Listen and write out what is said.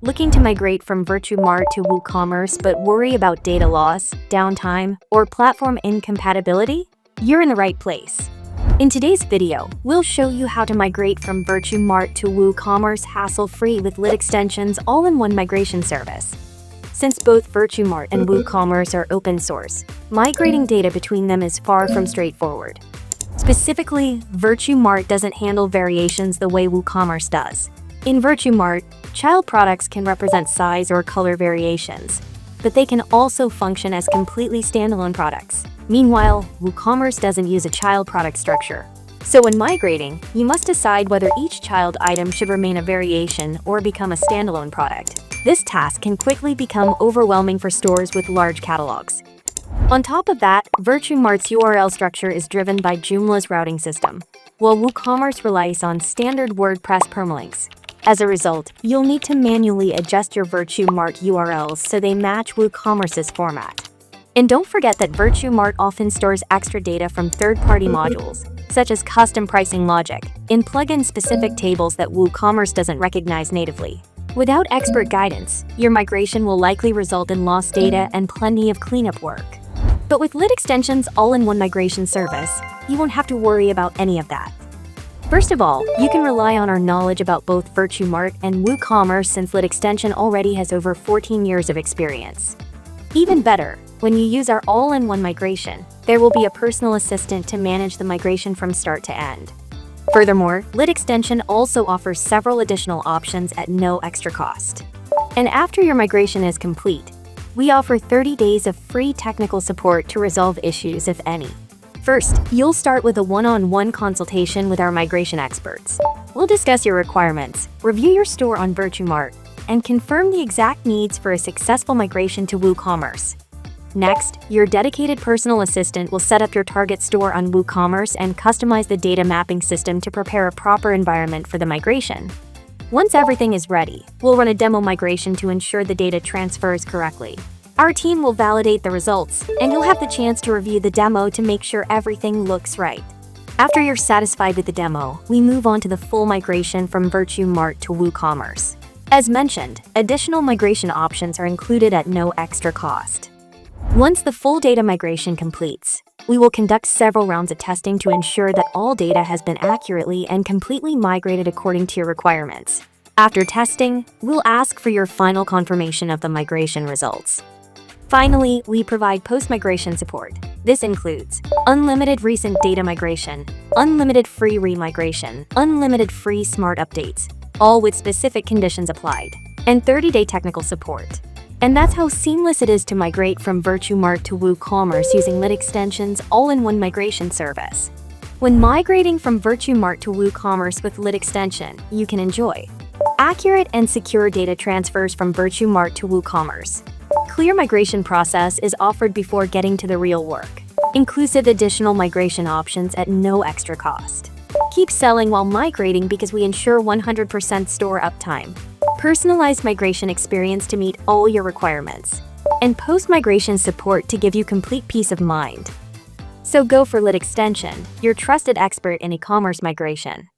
Looking to migrate from VirtueMart to WooCommerce but worry about data loss, downtime, or platform incompatibility? You're in the right place. In today's video, we'll show you how to migrate from VirtueMart to WooCommerce hassle-free with Lit Extensions all-in-one migration service. Since both VirtueMart and WooCommerce are open source, migrating data between them is far from straightforward. Specifically, VirtueMart doesn't handle variations the way WooCommerce does. In VirtueMart, child products can represent size or color variations, but they can also function as completely standalone products. Meanwhile, WooCommerce doesn't use a child product structure. So when migrating, you must decide whether each child item should remain a variation or become a standalone product. This task can quickly become overwhelming for stores with large catalogs. On top of that, VirtueMart's URL structure is driven by Joomla's routing system, while WooCommerce relies on standard WordPress permalinks. As a result, you'll need to manually adjust your VirtueMart URLs so they match WooCommerce's format. And don't forget that VirtueMart often stores extra data from third-party modules, such as custom pricing logic, in plugin-specific tables that WooCommerce doesn't recognize natively. Without expert guidance, your migration will likely result in lost data and plenty of cleanup work. But with Lit Extensions all-in-one migration service, you won't have to worry about any of that. First of all, you can rely on our knowledge about both VirtueMart and WooCommerce since Lit Extension already has over 14 years of experience. Even better, when you use our all-in-one migration, there will be a personal assistant to manage the migration from start to end. Furthermore, Lit Extension also offers several additional options at no extra cost. And after your migration is complete, we offer 30 days of free technical support to resolve issues, if any. First, you'll start with a one-on-one consultation with our migration experts. We'll discuss your requirements, review your store on VirtueMart, and confirm the exact needs for a successful migration to WooCommerce. Next, your dedicated personal assistant will set up your target store on WooCommerce and customize the data mapping system to prepare a proper environment for the migration. Once everything is ready, we'll run a demo migration to ensure the data transfers correctly. Our team will validate the results, and you'll have the chance to review the demo to make sure everything looks right. After you're satisfied with the demo, we move on to the full migration from VirtueMart to WooCommerce. As mentioned, additional migration options are included at no extra cost. Once the full data migration completes, we will conduct several rounds of testing to ensure that all data has been accurately and completely migrated according to your requirements. After testing, we'll ask for your final confirmation of the migration results. Finally, we provide post-migration support. This includes unlimited recent data migration, unlimited free remigration, unlimited free smart updates, all with specific conditions applied, and 30-day technical support. And that's how seamless it is to migrate from VirtueMart to WooCommerce using Lit Extensions all-in-one migration service. When migrating from VirtueMart to WooCommerce with Lit Extension, you can enjoy accurate and secure data transfers from VirtueMart to WooCommerce. Clear migration process is offered before getting to the real work. Inclusive additional migration options at no extra cost. Keep selling while migrating because we ensure 100% store uptime. Personalized migration experience to meet all your requirements. And post-migration support to give you complete peace of mind. So go for Lit Extension, your trusted expert in e-commerce migration.